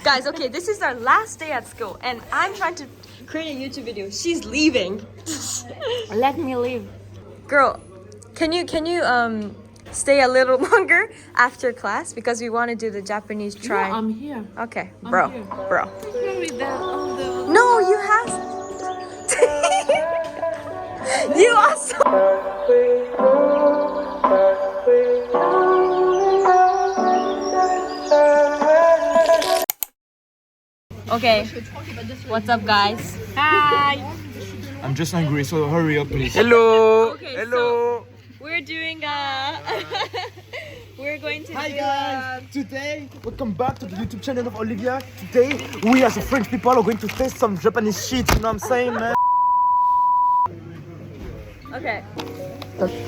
Guys, okay, this is our last day at school and I'm trying to create a YouTube video. She's leaving. Let me leave. Girl, can you stay a little longer after class because we want to do the Japanese try. No, I'm here. Okay, bro. With the, No, you have. You also. Okay, what's up, guys? Hi. I'm just hungry, so hurry up, please. Hello. Okay, Hello. We're doing we're going to Hi do guys! Today, welcome back to the YouTube channel of Olivia. Today, we as a French people are going to taste some Japanese shit, you know what I'm saying, man? Okay.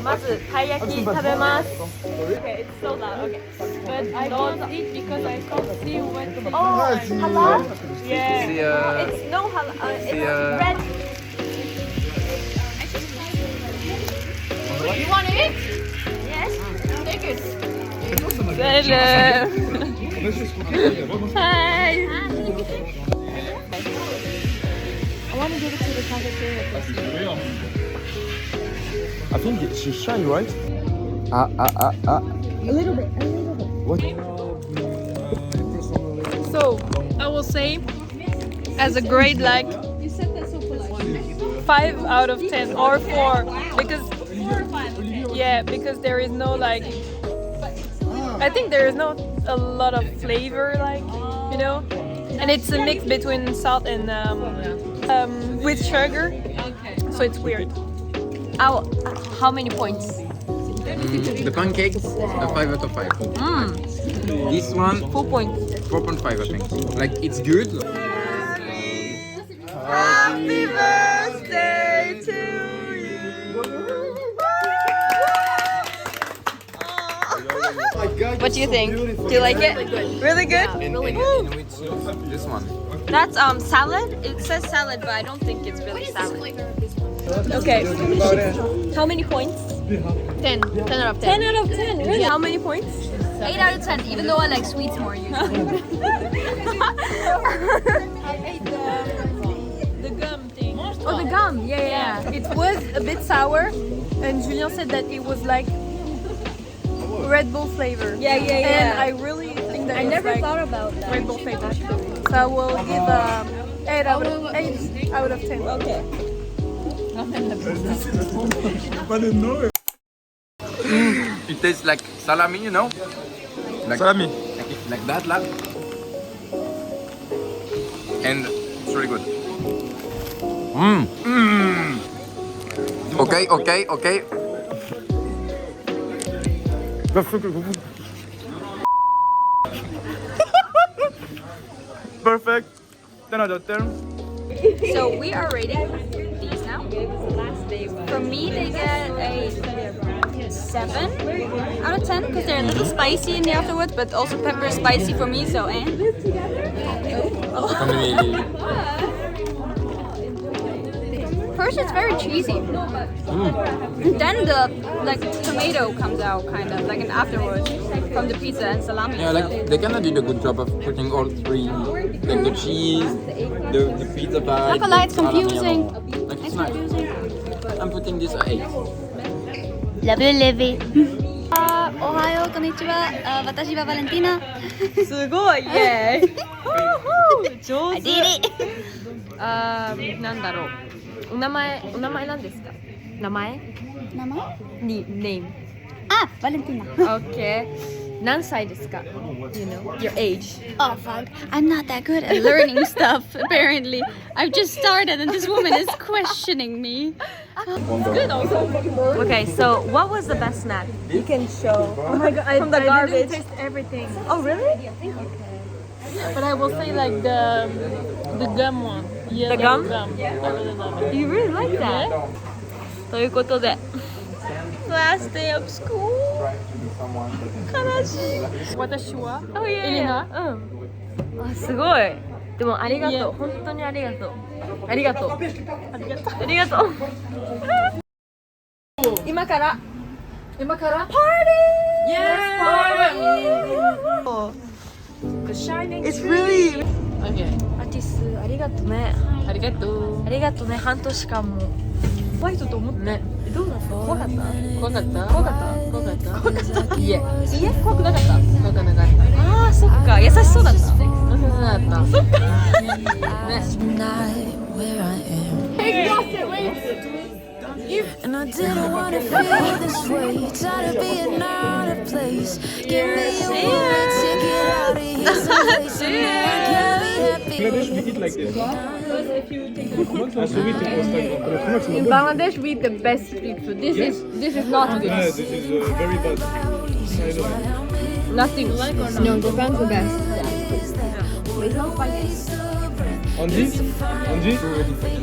まずたい焼き食べます。Okay, it's so loud. Okay. but I don't eat because I can't see what the Oh, halal? Yeah. See ya. It's no halal. It's ya. red. You want to eat? Yes. Take it. Hello. Hi. I want to give it to the cafeteria. I think she's shy, right? A little bit. What? So, I will say, as a grade like 5 out of 10 or 4 because because there is no like I think there is not a lot of flavor like you know, and it's a mix between salt and with sugar, so it's weird. How many points? The pancakes, a 5 out of 5. This one, 4 points. 4.5, I think. Like, it's good. Happy birthday to you. What do you think? Do you like it? Really good? And which, this one. That's salad. It says salad, but I don't think it's really salad. Okay, How many points? 10 out of 10. 10 out of 10. Really? How many points? 8 out of 10, even though I like sweets more usually. I ate the gum thing. Oh, the gum. Yeah. It was a bit sour, and Julien said that it was like Red Bull flavor. Yeah. And I really think that I it's never like thought about that. Red Bull flavor. So I will give 8 out of 10. Okay. It tastes like salami, you know? Like, Salami. like that, like. And it's really good. Okay. Perfect. 10 out of 10. So we are rating these now. For me, they get a 7 out of 10 because they're a little spicy in the afterwards, but also pepper is spicy for me, so How many? First, it's very cheesy. Then the tomato comes out kind of like an afterwards from the pizza and salami. Yeah, like they kinda did a good job of putting all three, like the cheese, the pizza pie. Not gonna lie, it's the salami, confusing. Like it's nice. I'm putting this at 8. Love you, Livvy. おはよう、こんにちは。私はバレンティーナ。すごい、イエーイ。上 I 手。 did it. なんだろう。お名前なんですか？名前？名前？に、name。あ、バレンティーナ。Okay. 何歳ですか？ You know, your age. Oh fuck, I'm not that good at learning stuff, apparently. I've just started and this woman is questioning me. Good also. Okay, so what was the best snack? You can show. Oh my god, From the I garbage. didn't taste everything. Oh, really? But I will say like the gum one. Yeah, The gum? I really love it. You really like that? ということで Last day of school 悲しい私は Oh yeah, エレナ あ、すごいでもありがとう本当にありがとうありがとうありがとう今から今からパーティー Yes! It's really. Okay. アティスありがとね。ありがとありがとね。半年間も。怖い人と思った。ね。どうだった？怖かった？う。怖かった怖かった？怖かった怖かった？いえ。家怖くなかった？怖くなかった。ああ、そっか。優しそうだった。そうだった。そっか。And I didn't want to feel this way. Tired of being out of place. Give me a one-way ticket out of here someplace. And then I can be happy. In Bangladesh, we eat the best street food. This is not good. This is very bad. Nothing. No, Japan's the best. On this? On this?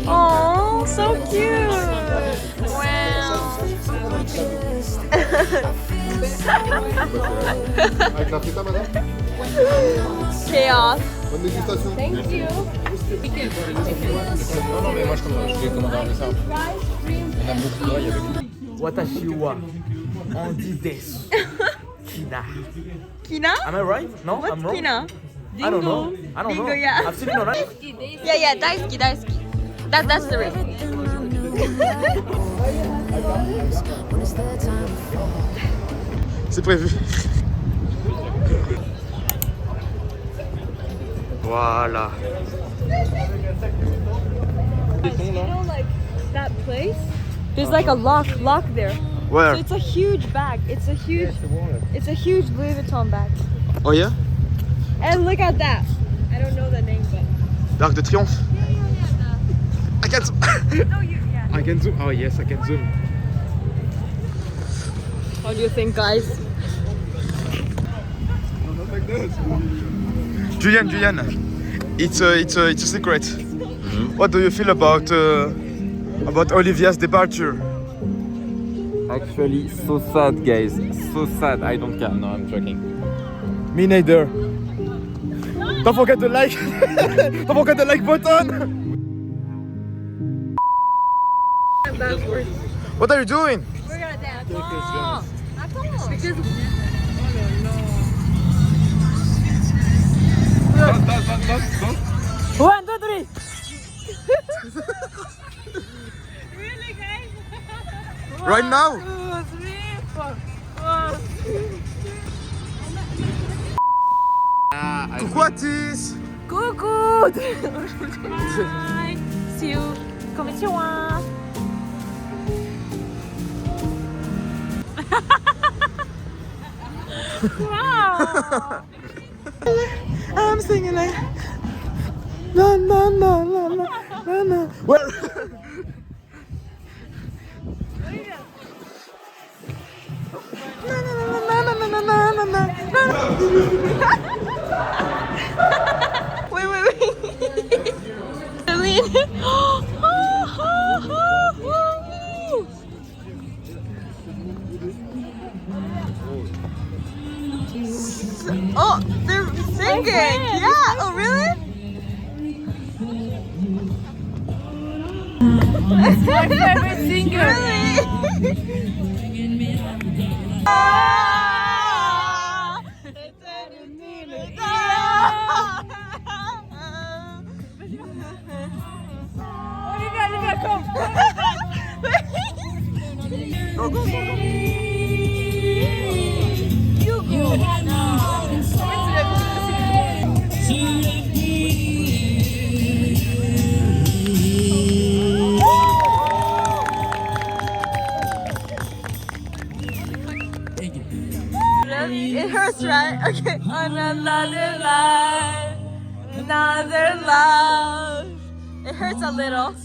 Oh, so cute. Wow. Avec la frita, madame? Chaos. Bonne dégustation. Thank you. Non, non, mais moi je vais commander un dessert. On a beaucoup de avec lui. Watashi wa Andy desu. Kina. Kina? Am I right? No, What's I'm wrong. Kina? I don't know. I don't Dingo, know. yeah. I've seen it on right? Yeah, yeah, daisuki, daisuki. That's the reason. C'est prévu. Voilà. You know, like that place? There's like a lock there. Where? So it's a huge bag. It's a huge Louis Vuitton bag. Oh yeah? And look at that. I don't know the name, but L'Arc de Triomphe. I can zoom. no, yeah. I can zoom. Oh yes, I can zoom. How do you think, guys? Julian, it's a secret. What do you feel about Olivia's departure? Actually, so sad, guys. So sad. I don't care. No, I'm joking. Me neither. Don't forget the like. Don't forget the like button. What are you doing? We're gonna dance. Oh, because One, two, three. really, guys. Right now? 2, 3, 4. Coucou Atis. Coucou. Bye. See you. Konnichiwa. Wow. I'm singing like na na na na na na na. Well. Na na na na na na na na na. Wait. Celine. Oh, they're singing. Yeah. Oh, really? That's my favorite singer. Really? Olivia, come. Go, go, go, go. It hurts, right? Okay. On another life, another love. It hurts a little.